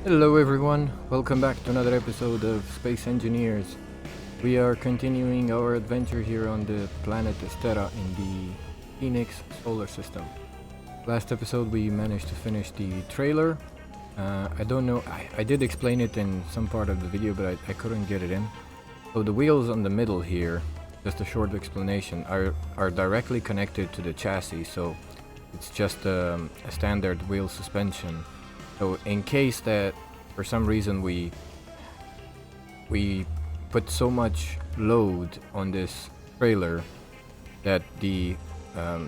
Hello everyone, welcome back to another episode of Space Engineers. We are continuing our adventure here on the planet Estera in the Pheonix solar system. Last episode we managed to finish the trailer. I don't know, I did explain it in some part of the video, but I couldn't get it in. So the wheels on the middle here, just a short explanation, are directly connected to the chassis, so it's just a standard wheel suspension. So in case that for some reason we put so much load on this trailer that the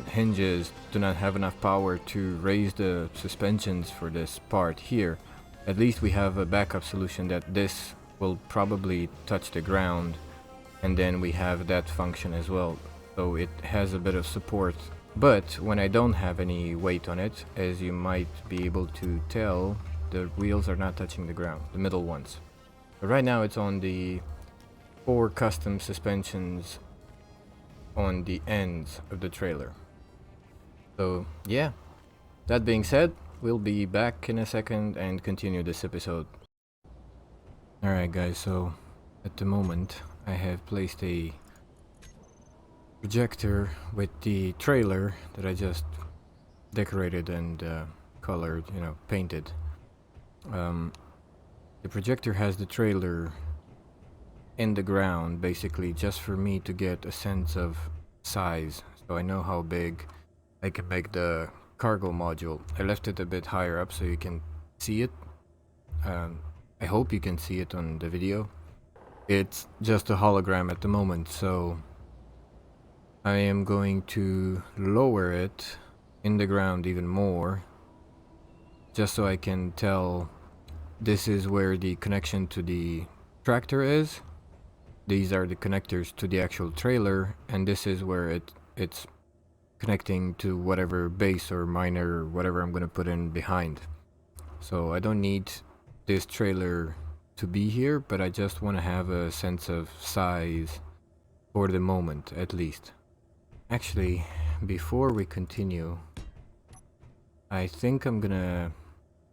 hinges do not have enough power to raise the suspensions for this part here, at least we have a backup solution that this will probably touch the ground, and then we have that function as well, so it has a bit of support. But when I don't have any weight on it, as you might be able to tell, the wheels are not touching the ground, the middle ones. But right now it's on the 4 custom suspensions on the ends of the trailer. So yeah, that being said, we'll be back in a second and continue this episode. Alright guys, so at the moment I have placed a projector with the trailer that I just decorated and colored, painted. The projector has the trailer in the ground basically just for me to get a sense of size, so I know how big I can make the cargo module. I left it a bit higher up so you can see it. I hope you can see it on the video. It's just a hologram at the moment, so I am going to lower it in the ground even more, just so I can tell this is where the connection to the tractor is. These are the connectors to the actual trailer, and this is where it's connecting to whatever base or miner or whatever I'm gonna put in behind. So I don't need this trailer to be here, but I just want to have a sense of size for the moment at least. Actually, before we continue, I think I'm gonna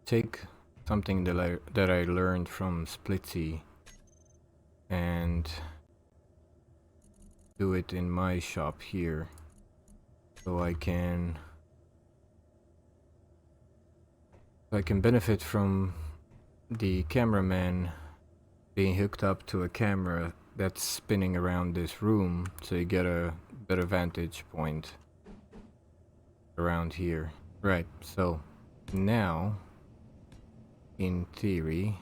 take something that I learned from Splitsy and do it in my shop here, so I can benefit from the cameraman being hooked up to a camera that's spinning around this room, so you get a better vantage point around here. Right, so now in theory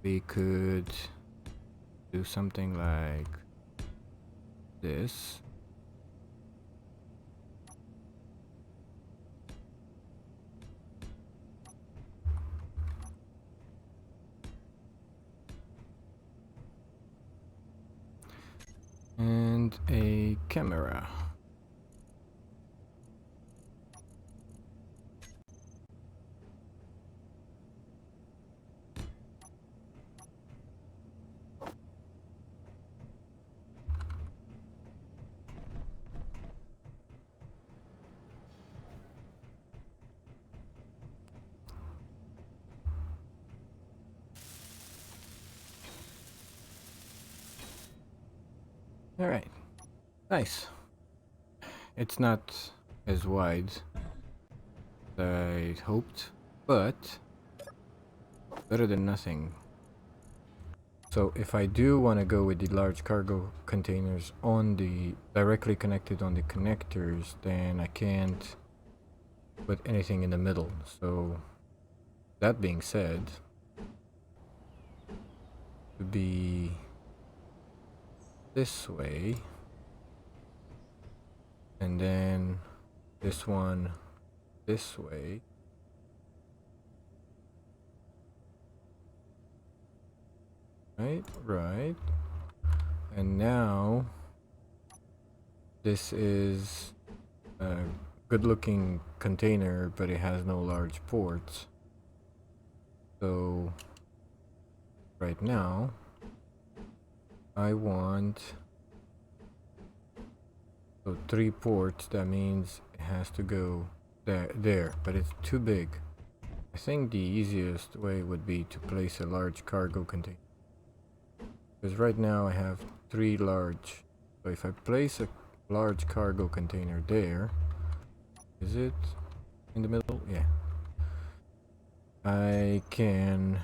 we could do something like this. And a camera. Alright, nice. It's not as wide as I hoped, but better than nothing. So if I do want to go with the large cargo containers on the directly connected on the connectors, then I can't put anything in the middle. So that being said, to be this way, and then this one this way. Right. And now this is a good looking container, but it has no large ports. So right now I want So 3 ports, that means it has to go there, but it's too big. I think the easiest way would be to place a large cargo container. Because right now I have 3 large. So if I place a large cargo container there, is it in the middle? Yeah. I can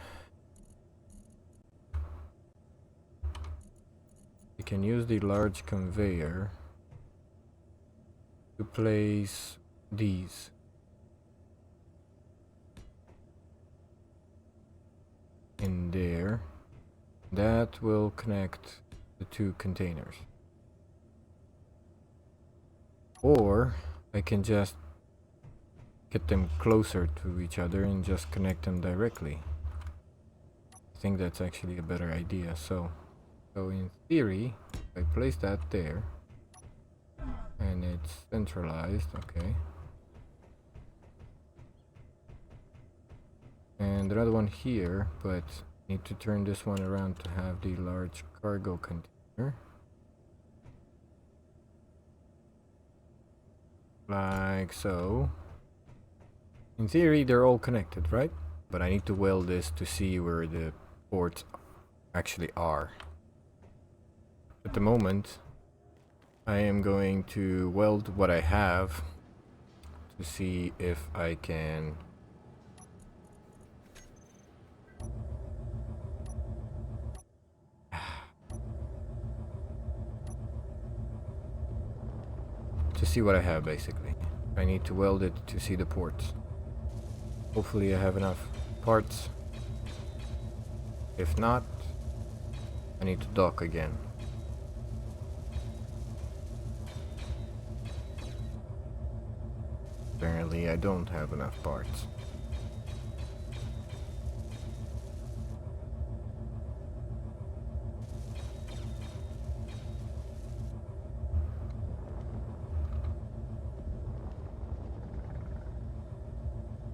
use the large conveyor to place these. In there. That will connect the 2 containers. Or I can just get them closer to each other and just connect them directly. I think that's actually a better idea. So in theory, if I place that there and it's centralized, okay. And another one here, but need to turn this one around to have the large cargo container. Like so. In theory, they're all connected, right? But I need to weld this to see where the ports actually are. At the moment, I am going to weld what I have to see if I can see what I have basically. I need to weld it to see the ports. Hopefully I have enough parts. If not, I need to dock again. Apparently I don't have enough parts.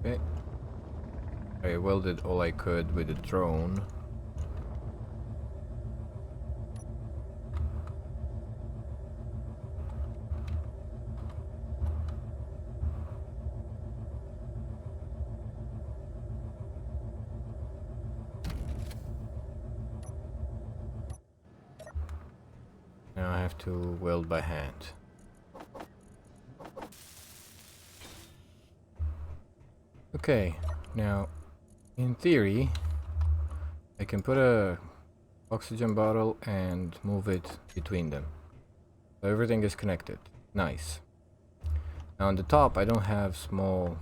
Okay. I welded all I could with the drone. Now I have to weld by hand. Okay, now in theory I can put a oxygen bottle and move it between them. So everything is connected. Nice. Now on the top I don't have small,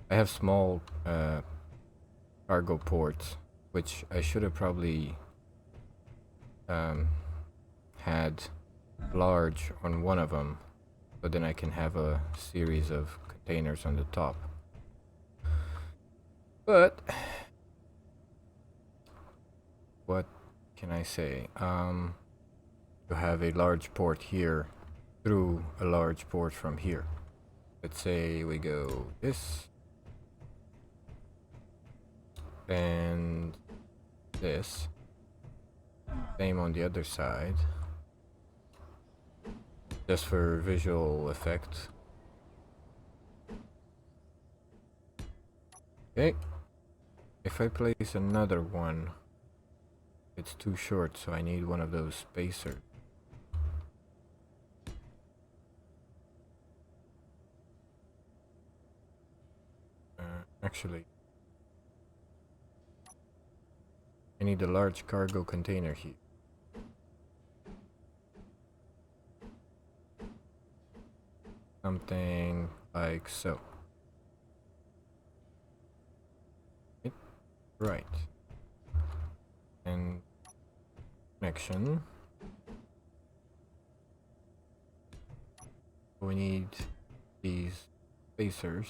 I have small cargo ports, which I should have probably had large on one of them, so then I can have a series of containers on the top. But what can I say? You have a large port here through a large port from here. Let's say we go this and this. Same on the other side. Just for visual effect. Okay. If I place another one, it's too short, so I need one of those spacers. Actually, I need a large cargo container here. Something like so. Right. And connection. We need these spacers.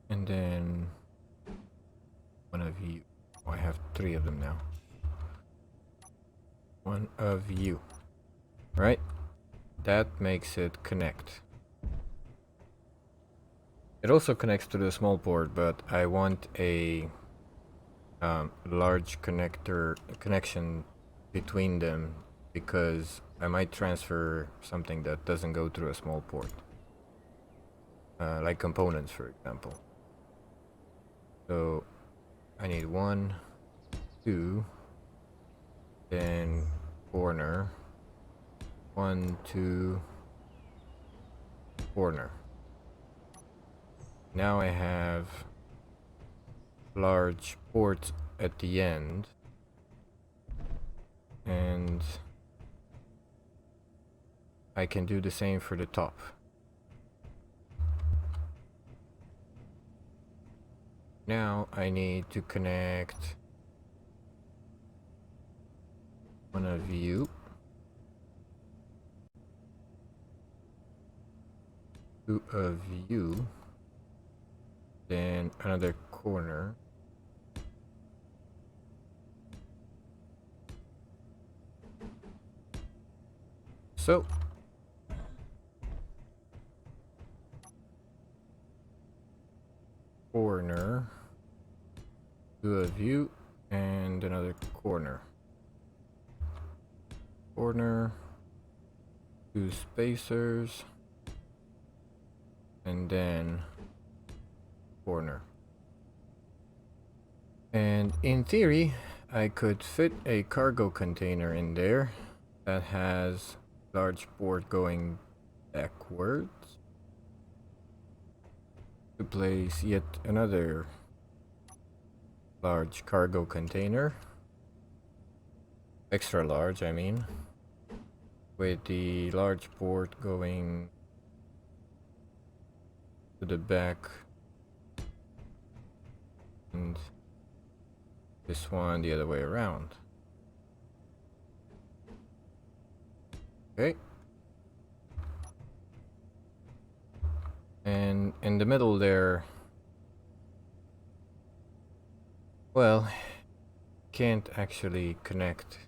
And then one of you. Oh, I have 3 of them now. One of you. Right? that makes it connect. It also connects to the small port, but I want a large connection between them because I might transfer something that doesn't go through a small port, like components, for example. So I need 1, 2, then corner, 1, 2, corner. Now I have large ports at the end, and I can do the same for the top. Now I need to connect one of you to a view, then another corner, so corner to a view and another corner, corner, 2 spacers, and then corner. And in theory I could fit a cargo container in there that has large port going backwards to place yet another large cargo container, extra large I mean, with the large port going to the back, and this one the other way around. Okay. And in the middle there, well, can't actually connect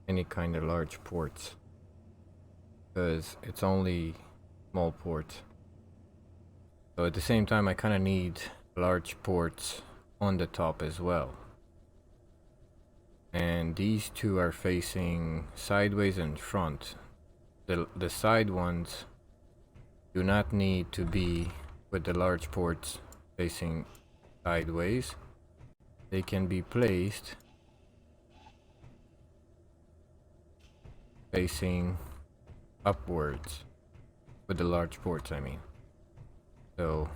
any kind of large ports because it's only small ports. So at the same time I kind of need large ports on the top as well. And these two are facing sideways and front. The side ones do not need to be with the large ports facing sideways. They can be placed facing upwards with the large ports I mean. So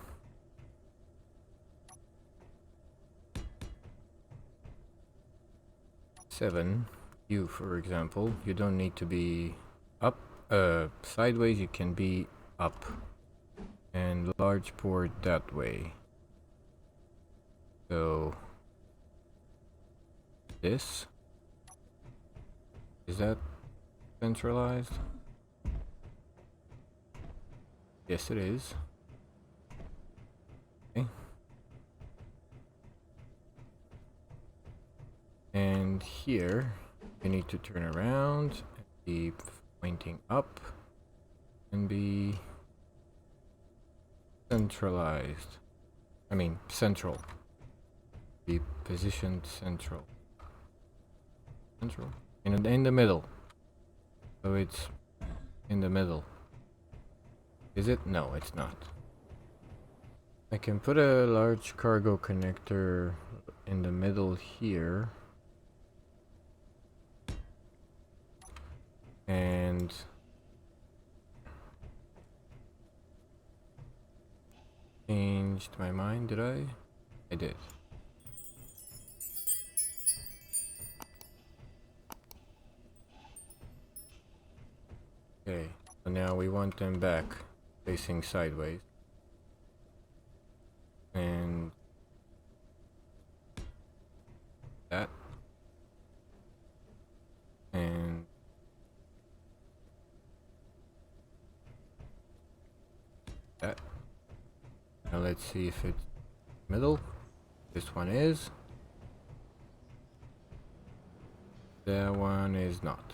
seven, you for example, you don't need to be up sideways, you can be up, and large port that way. So this, is that centralized? Yes it is. Okay. And here you need to turn around and be pointing up and be centralized. I mean central. Be positioned central. Central? In the middle. So it's in the middle. Is it? No, it's not. I can put a large cargo connector in the middle here. And changed my mind, did I? I did. Okay, so now we want them back facing sideways. And that. And that. Now let's see if it's middle. This one is. That one is not.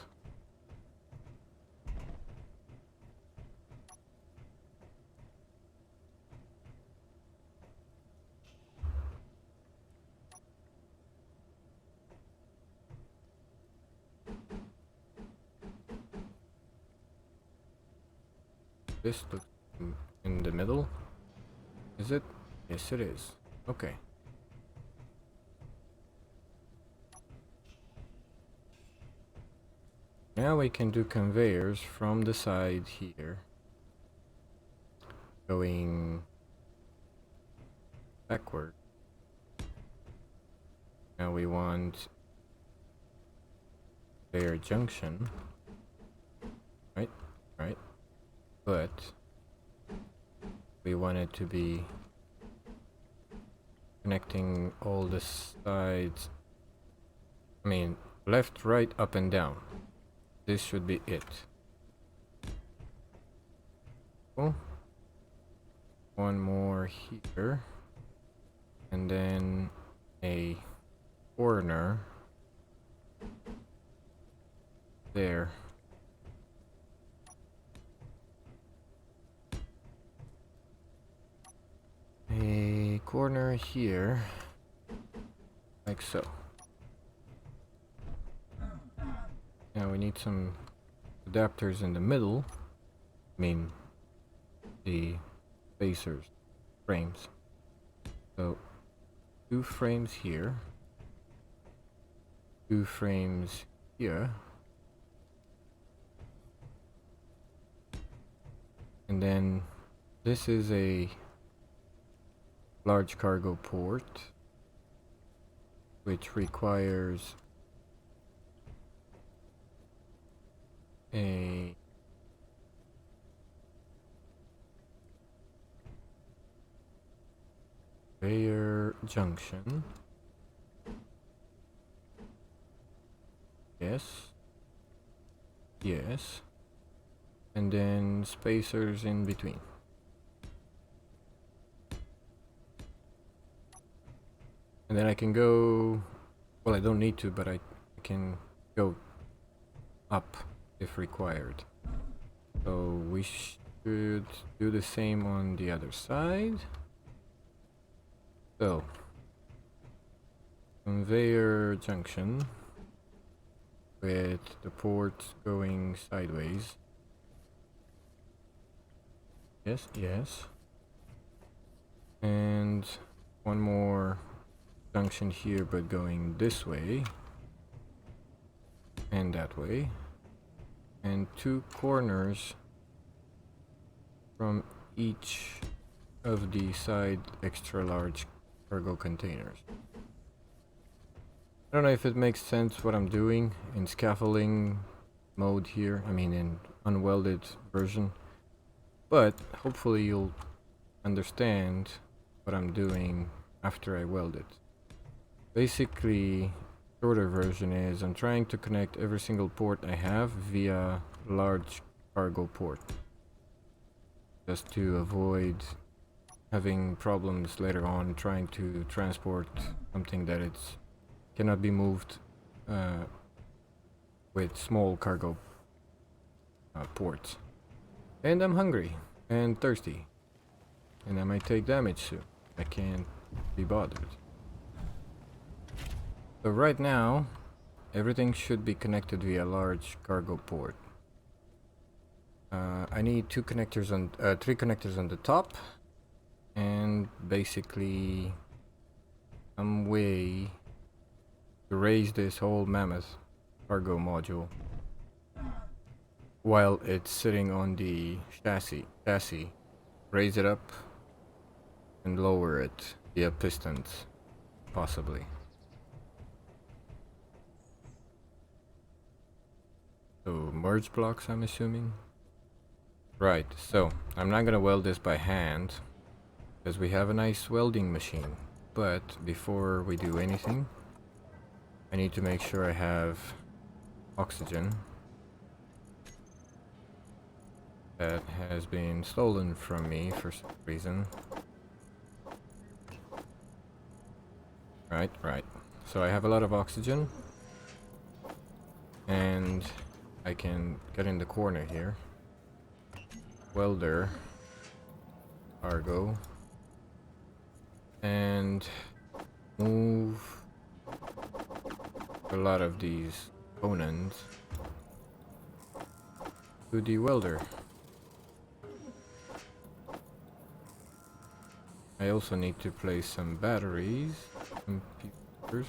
This looks in the middle. Is it? Yes, it is. Okay. Now we can do conveyors from the side here. Going backward. Now we want their junction. Right? But we want it to be connecting all the sides. I mean, left, right, up and down. This should be it. Cool. One more here. And then a corner there. A corner here, like so. Now we need some adapters in the middle. I mean, the spacers, frames. So, 2 frames here, 2 frames here, and then this is a large cargo port, which requires a conveyor junction. Yes, and then spacers in between. And then I can go, well, I don't need to, but I can go up if required. So we should do the same on the other side. So, conveyor junction with the port going sideways. Yes. And one more junction here, but going this way and that way, and 2 corners from each of the side extra large cargo containers. I don't know if it makes sense what I'm doing in scaffolding mode here, I mean in unwelded version, but hopefully you'll understand what I'm doing after I weld it. Basically, shorter version is I'm trying to connect every single port I have via large cargo port, just to avoid having problems later on trying to transport something that it's cannot be moved with small cargo ports. And I'm hungry and thirsty, and I might take damage soon. I can't be bothered. So right now, everything should be connected via large cargo port. I need 3 connectors on the top, and basically some way to raise this whole mammoth cargo module while it's sitting on the chassis. Raise it up and lower it via pistons, possibly. So merge blocks, I'm assuming. Right, so I'm not gonna weld this by hand because we have a nice welding machine, but before we do anything I need to make sure I have oxygen that has been stolen from me for some reason. Right. So I have a lot of oxygen, and I can get in the corner here. Welder, cargo, and move a lot of these components to the welder. I also need to place some batteries, computers,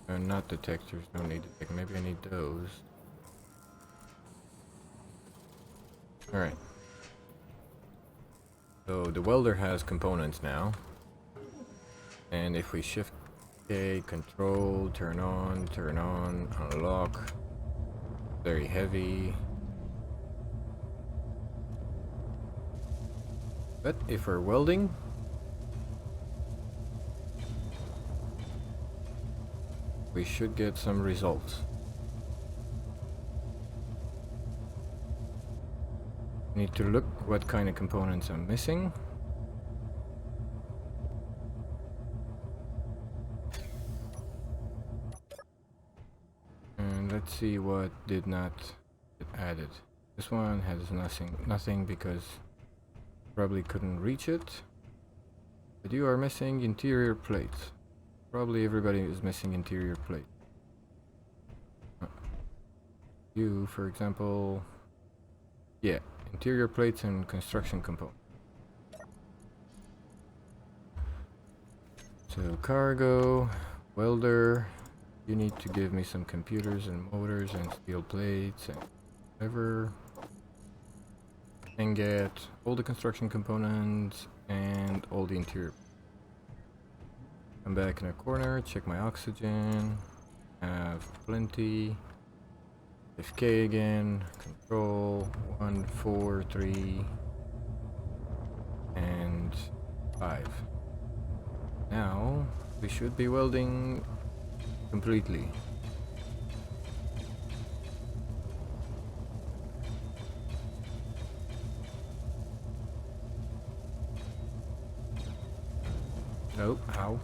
not detectors, no need detectors, maybe I need those. Alright. So the welder has components now. And if we shift K, control, turn on, unlock. Very heavy. But if we're welding, we should get some results. Need to look what kind of components I'm missing. And let's see what did not get added. This one has nothing because probably couldn't reach it. But you are missing interior plates. Probably everybody is missing interior plate. You, for example, yeah, interior plates and construction components. So cargo, welder, you need to give me some computers and motors and steel plates and whatever. And get all the construction components and all the interior. Come back in a corner, check my oxygen, have plenty. FK again, control, 1, 4, 3, and 5. Now, we should be welding completely. Nope, how?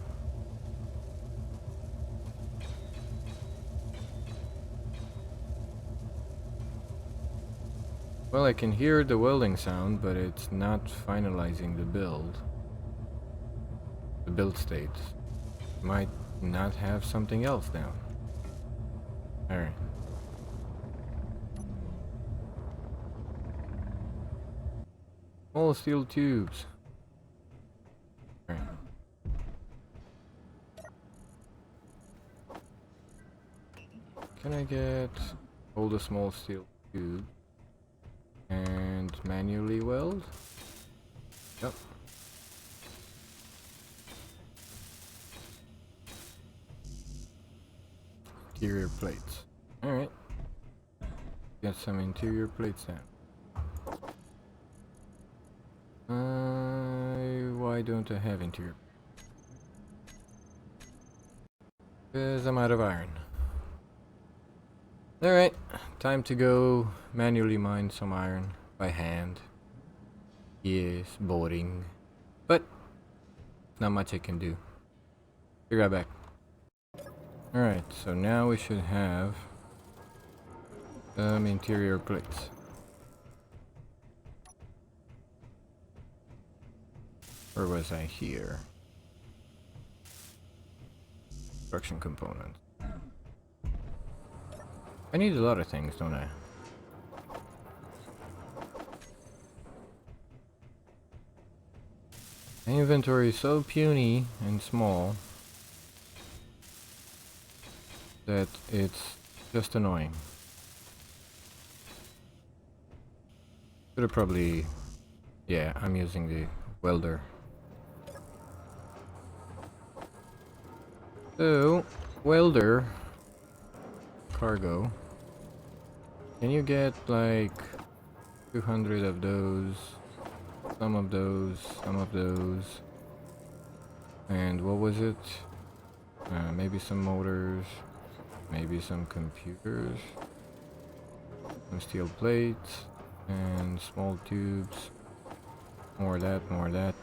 Well, I can hear the welding sound, but it's not finalizing the build. The build state. Might not have something else down. Alright. All steel tubes. Alright. Can I get all the small steel tubes and manually weld? Yep. Interior plates. Alright. Get some interior plates down. Why don't I have interior? Because I'm out of iron. Alright, time to go manually mine some iron by hand. Yes, boring. But not much I can do. Be right back. Alright, so now we should have some interior plates. Where was I here? Construction components. I need a lot of things, don't I? My inventory is so puny and small that it's just annoying. Should have probably... Yeah, I'm using the welder. So, welder, cargo. Can you get like 200 of those, some of those, and what was it? Maybe some motors, maybe some computers, some steel plates, and small tubes. More of that, more of that.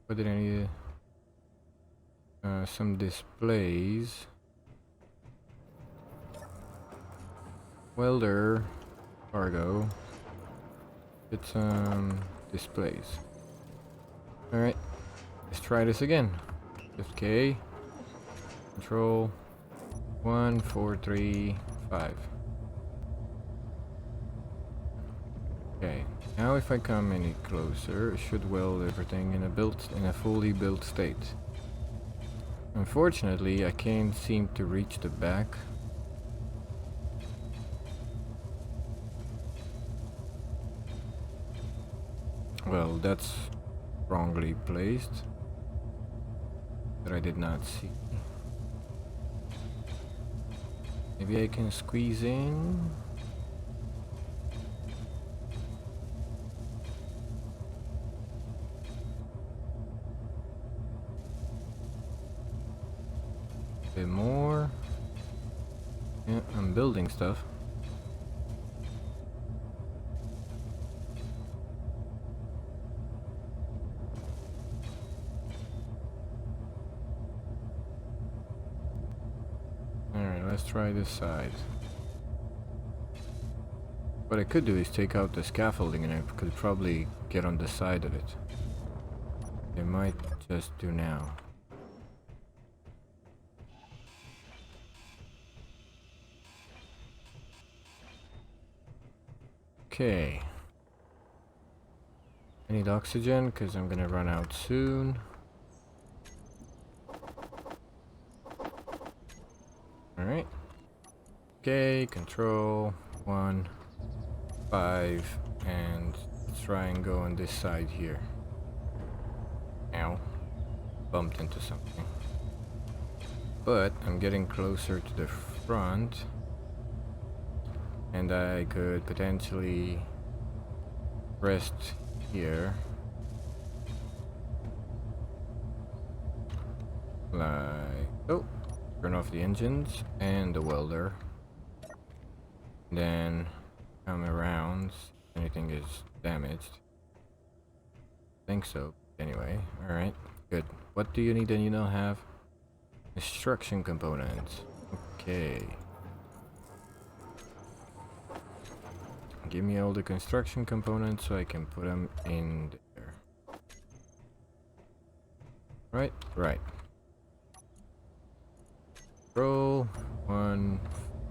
What did I need? Some displays. Welder, cargo. Get some displays. Alright, let's try this again. Shift K. Control. 1, 4, 3, 5. Now if I come any closer, it should weld everything in a fully built state. Unfortunately, I can't seem to reach the back. Well, that's wrongly placed. That I did not see. Maybe I can squeeze in. A bit more. Yeah, I'm building stuff. Alright, let's try this side. What I could do is take out the scaffolding and I could probably get on the side of it. I might just do now. Okay. I need oxygen because I'm gonna run out soon. Alright. Okay, control 1, 5, and let's try and go on this side here. Ow. Bumped into something. But I'm getting closer to the front. And I could potentially rest here. Like, oh, turn off the engines and the welder. Then come around if anything is damaged. Think so. Anyway, alright, good. What do you need and you don't have? Construction components. Okay. Give me all the construction components so I can put them in there. Right? Right. Roll 1,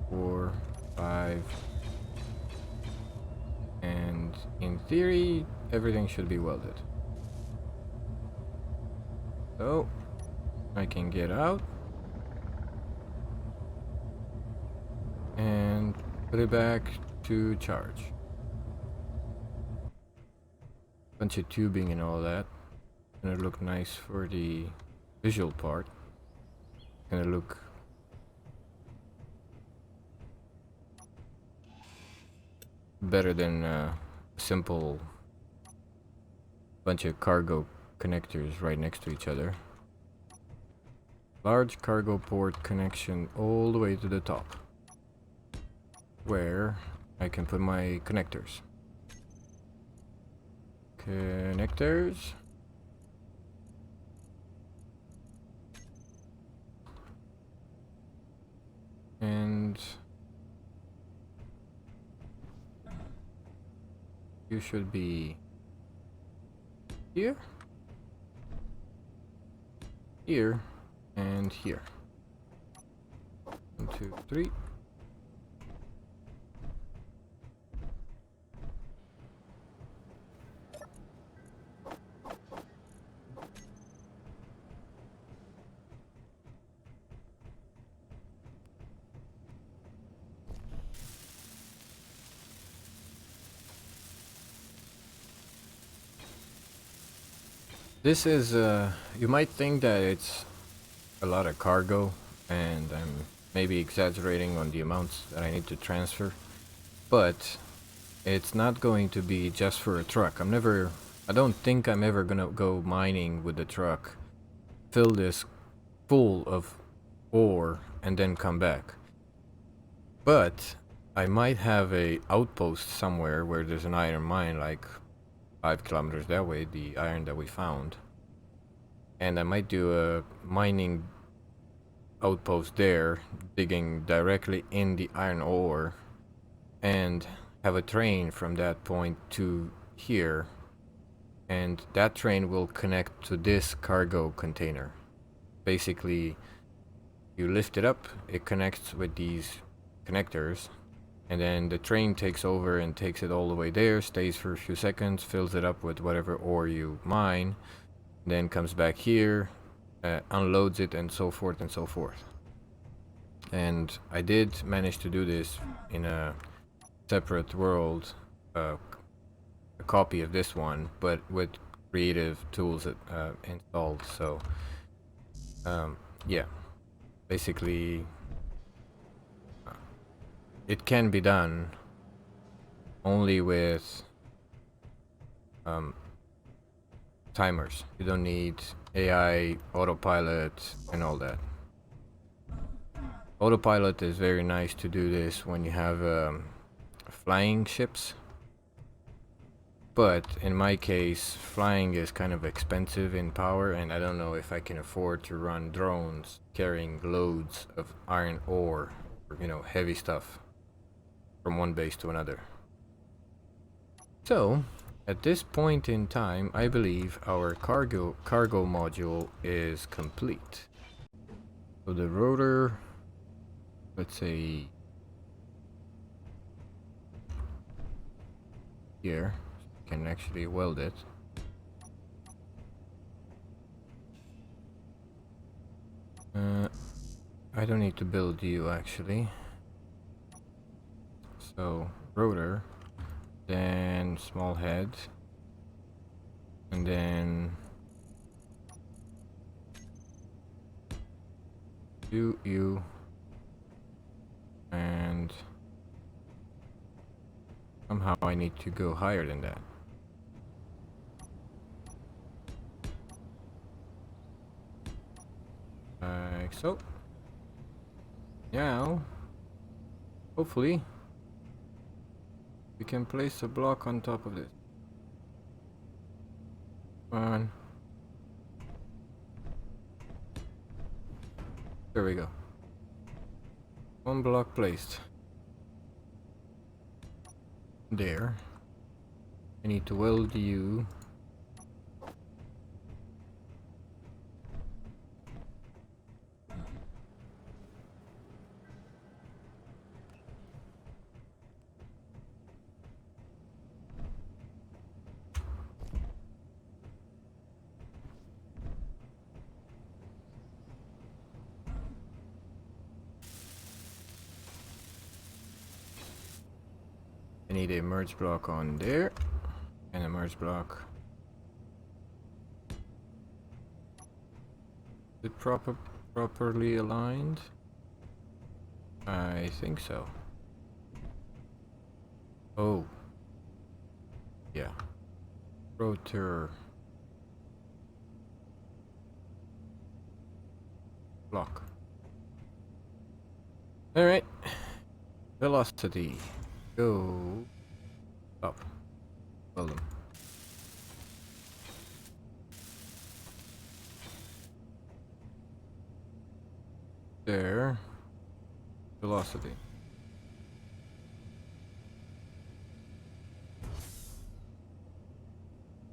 4, 5. And in theory, everything should be welded. So, I can get out. And put it back to charge. Bunch of tubing and all that. Gonna look nice for the visual part. Gonna look better than a simple bunch of cargo connectors right next to each other. Large cargo port connection all the way to the top, where I can put my connectors. Connectors. And you should be here, here, and here. 1, 2, 3. This is, you might think that it's a lot of cargo, and I'm maybe exaggerating on the amounts that I need to transfer, but it's not going to be just for a truck. I don't think I'm ever gonna go mining with the truck, fill this full of ore, and then come back. But I might have a outpost somewhere where there's an iron mine, like 5 kilometers that way, the iron that we found. And I might do a mining outpost there, digging directly in the iron ore, and have a train from that point to here. And that train will connect to this cargo container. Basically, you lift it up, it connects with these connectors, and then the train takes over and takes it all the way there, stays for a few seconds, fills it up with whatever ore you mine, then comes back here, unloads it, and so forth and so forth. And I did manage to do this in a separate world, a copy of this one, but with creative tools installed. So yeah, basically it can be done only with timers. You don't need AI, autopilot, and all that. Autopilot is very nice to do this when you have flying ships, but in my case flying is kind of expensive in power, and I don't know if I can afford to run drones carrying loads of iron ore, or, you know, heavy stuff from one base to another. So at this point in time, I believe our cargo module is complete. So the rotor, let's say here, can actually weld it. I don't need to build you actually. So rotor, then small head, and then you, and somehow I need to go higher than that. Like so. Now, hopefully, we can place a block on top of this. Come on. There we go. One block placed. There. I need to weld you. I need a merge block on there, and a merge block. Is it properly aligned? I think so. Oh. Yeah. Rotor. Block. Alright. Velocity. Go up. Well done. There. Velocity.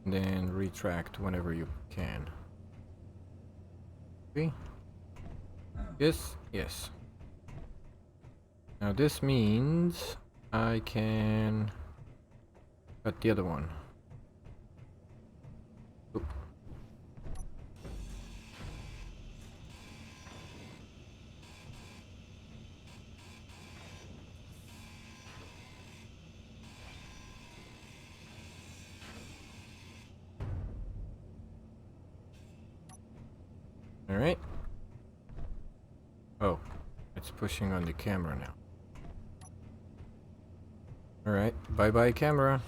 And then retract whenever you can. See? Yes, yes. Now this means I can cut the other one. Oop. All right. Oh, it's pushing on the camera now. All right, bye-bye camera.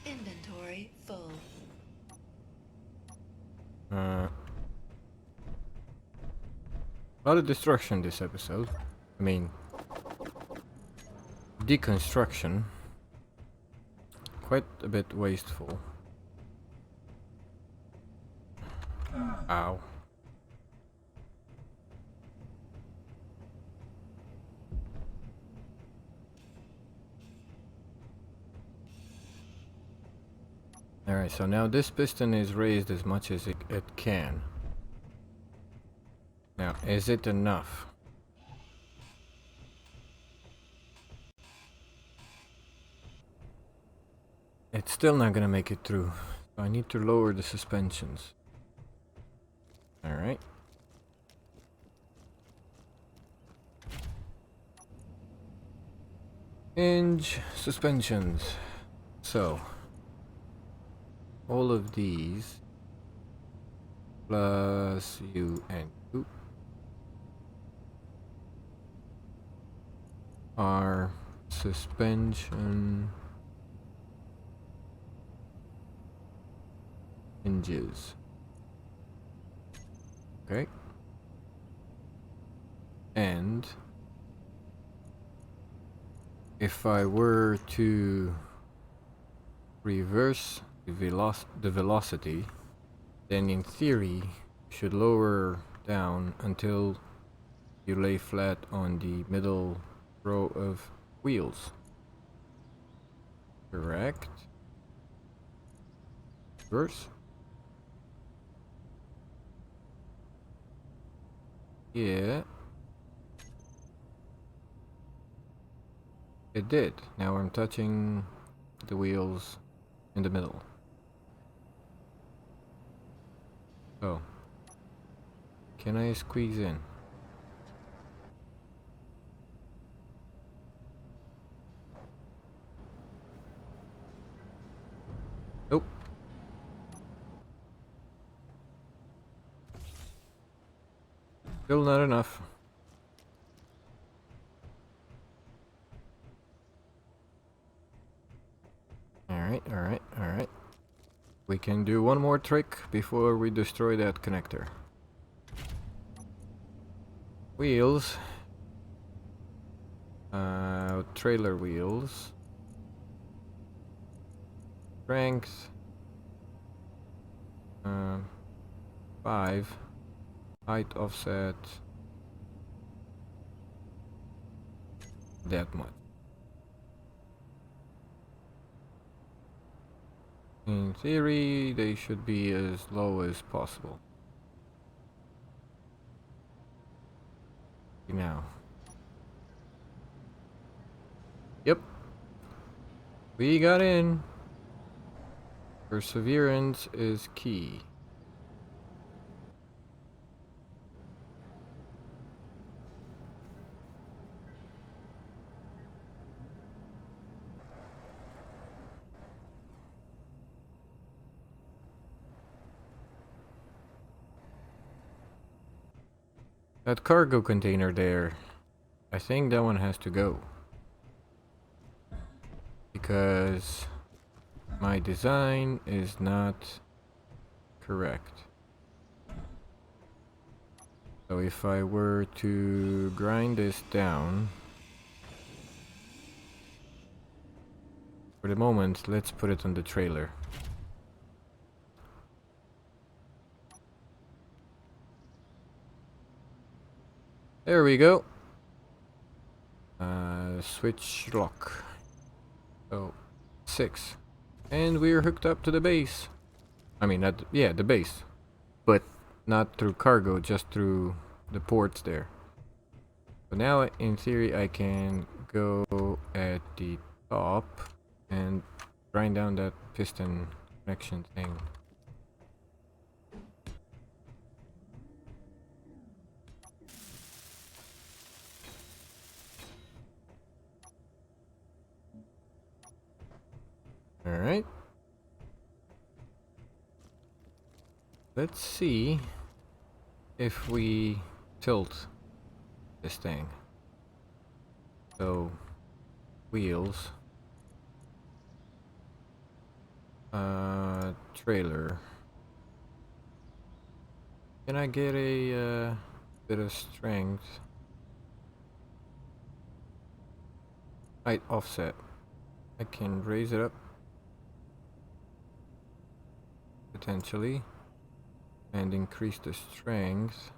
Inventory full. A lot of destruction this episode. I mean, deconstruction. Quite a bit wasteful. Ow. Alright, so now this piston is raised as much as it can. Now, is it enough? It's still not gonna make it through. So I need to lower the suspensions. Alright. Hinge suspensions. So, all of these plus U and U are suspension hinges. Okay. And if I were to reverse the velocity, then in theory you should lower down until you lay flat on the middle row of wheels. Correct. Reverse. Yeah. It did. Now I'm touching the wheels in the middle. Oh. Can I squeeze in? Nope. Still not enough. Alright. We can do one more trick before we destroy that connector. Wheels. Trailer wheels. Strength. 5. Height offset. That much. In theory, they should be as low as possible. Now. Yep. We got in. Perseverance is key. That cargo container there, I think that one has to go. Because my design is not correct. So if I were to grind this down, for the moment, let's put it on the trailer. There we go. Switch lock. So 6, and we're hooked up to the base. I mean, the base, but not through cargo, just through the ports there. So now, in theory, I can go at the top and grind down that piston connection thing. Alright. Let's see if we tilt this thing. So, wheels. Trailer. Can I get a bit of strength? Height offset. I can raise it up. Potentially. And increase the strength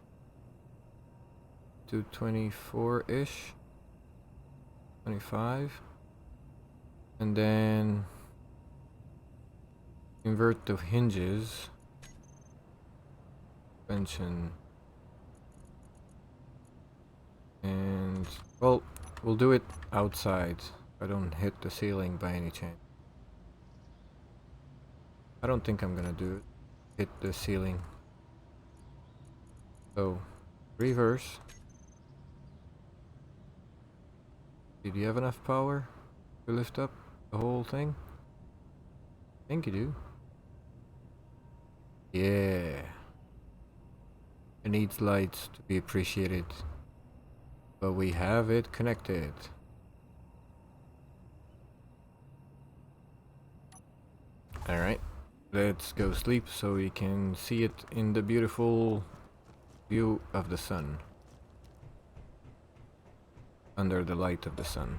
to 24-ish. 25. And then Invert the hinges. Suspension. And, well, we'll do it outside. I don't hit the ceiling by any chance. I don't think I'm gonna do it. Hit the ceiling. So, reverse. Did you have enough power to lift up the whole thing? I think you do. Yeah. It needs lights to be appreciated. But we have it connected. Alright. Let's go sleep so we can see it in the beautiful view of the sun. Under the light of the sun.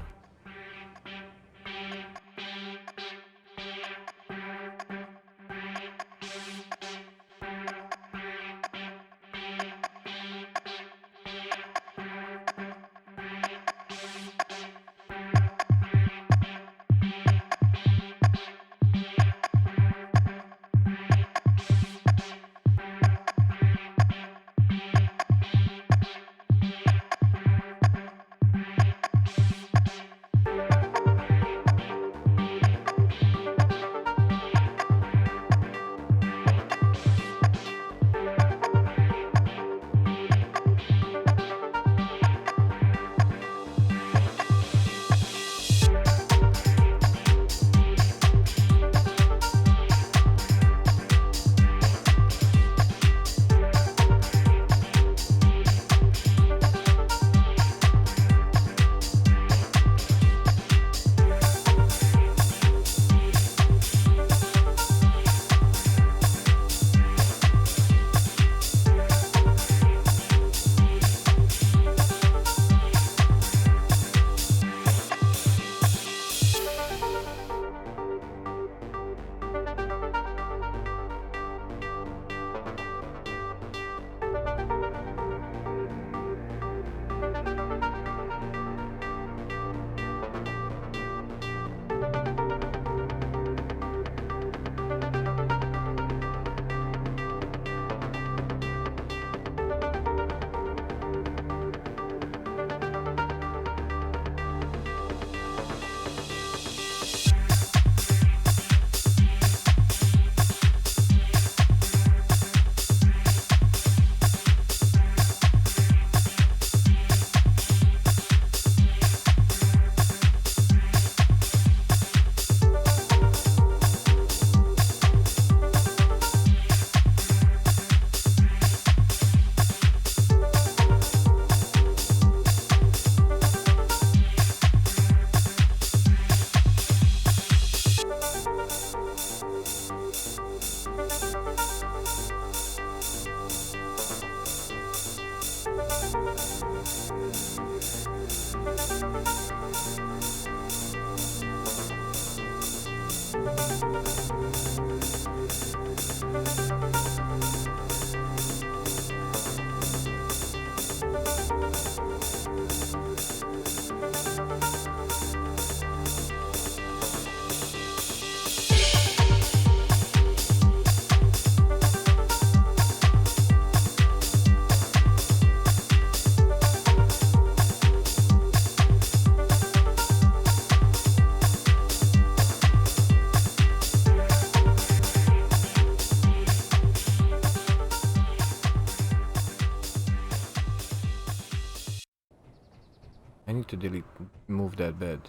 I need to move that bed.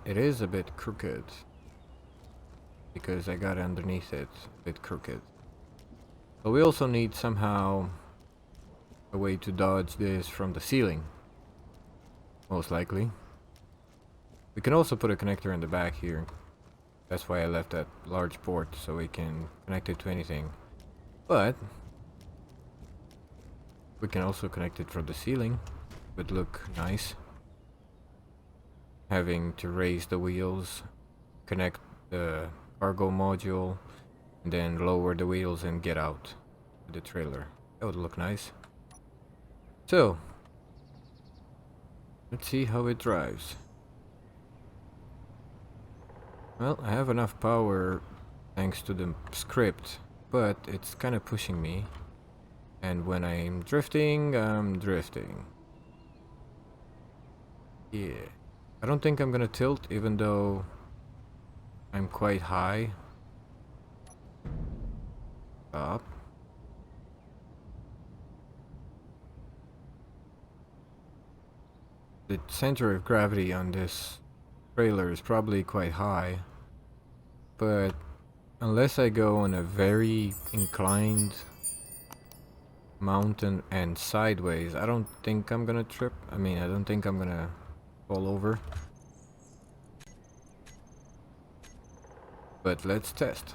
It is a bit crooked. Because I got underneath it, a bit crooked. But we also need somehow a way to dodge this from the ceiling. Most likely. We can also put a connector in the back here. That's why I left that large port, so we can connect it to anything. But we can also connect it from the ceiling. Would look nice. Having to raise the wheels, connect the cargo module, and then lower the wheels and get out with the trailer. That would look nice. So, let's see how it drives. Well, I have enough power thanks to the script, but it's kind of pushing me. And when I'm drifting, I'm drifting. Yeah. I don't think I'm gonna tilt, even though I'm quite high. Up. The center of gravity on this trailer is probably quite high, but unless I go on a very inclined mountain and sideways, I don't think I'm gonna trip. I mean, I don't think I'm gonna fall over. But let's test.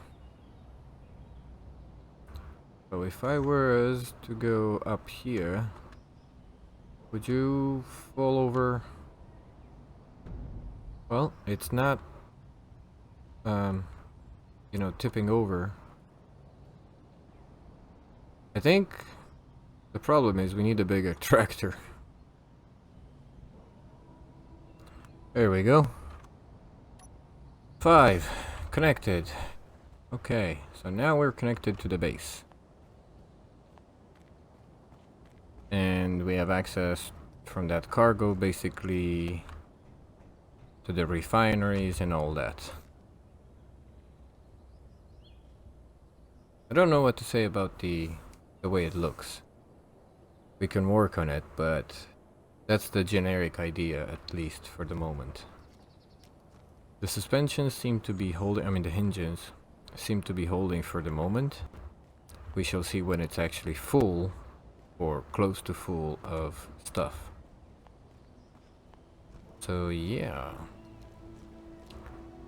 So if I was to go up here, would you fall over? Well, it's not, you know, tipping over. I think the problem is we need a bigger tractor. There we go. 5. Connected. Okay, so now we're connected to the base. And we have access from that cargo basically to the refineries and all that. I don't know what to say about the way it looks. We can work on it, but that's the generic idea, at least for the moment. The suspensions seem to be holding, I mean the hinges seem to be holding for the moment. We shall see when it's actually full or close to full of stuff. So yeah.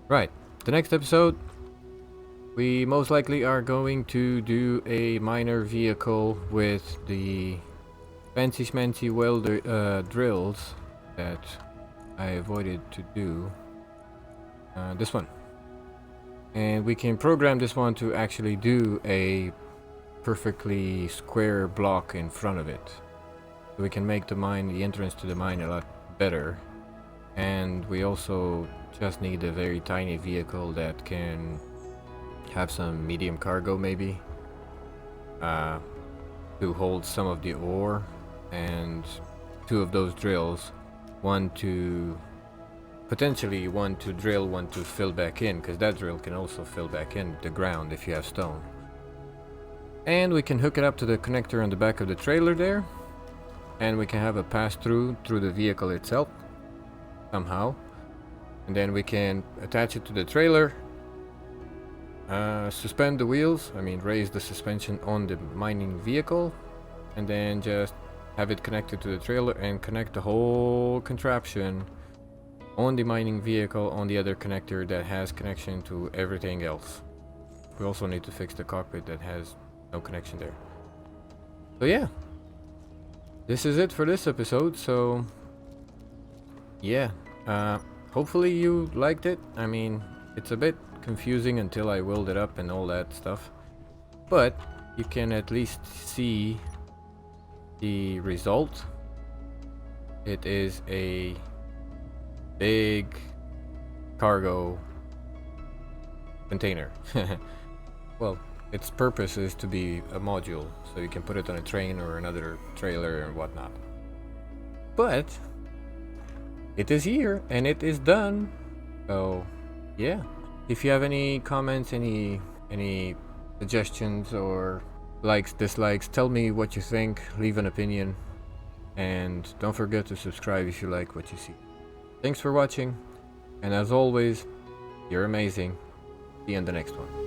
Right, the next episode we most likely are going to do a minor vehicle with the fancy schmancy welder drills that I avoided to do. This one. And we can program this one to actually do a perfectly square block in front of it. So we can make the entrance to the mine a lot better. And we also just need a very tiny vehicle that can have some medium cargo maybe. To hold some of the ore, and 2 of those drills. Potentially one to drill, one to fill back in, because that drill can also fill back in the ground if you have stone. And we can hook it up to the connector on the back of the trailer there, and we can have a pass through the vehicle itself somehow, and then we can attach it to the trailer, suspend the wheels, I mean raise the suspension on the mining vehicle, and then just have it connected to the trailer and connect the whole contraption on the mining vehicle on the other connector that has connection to everything else. We also need to fix the cockpit that has no connection there. So yeah, this is it for this episode. So yeah, hopefully you liked it. I mean, it's a bit confusing until I weld it up and all that stuff, but you can at least see the result. It is a big cargo container. Well, its purpose is to be a module, so you can put it on a train or another trailer and whatnot. But it is here and it is done. So yeah, if you have any comments, any suggestions or likes, dislikes, tell me what you think, leave an opinion, and don't forget to subscribe if you like what you see. Thanks for watching, and as always, you're amazing. See you in the next one.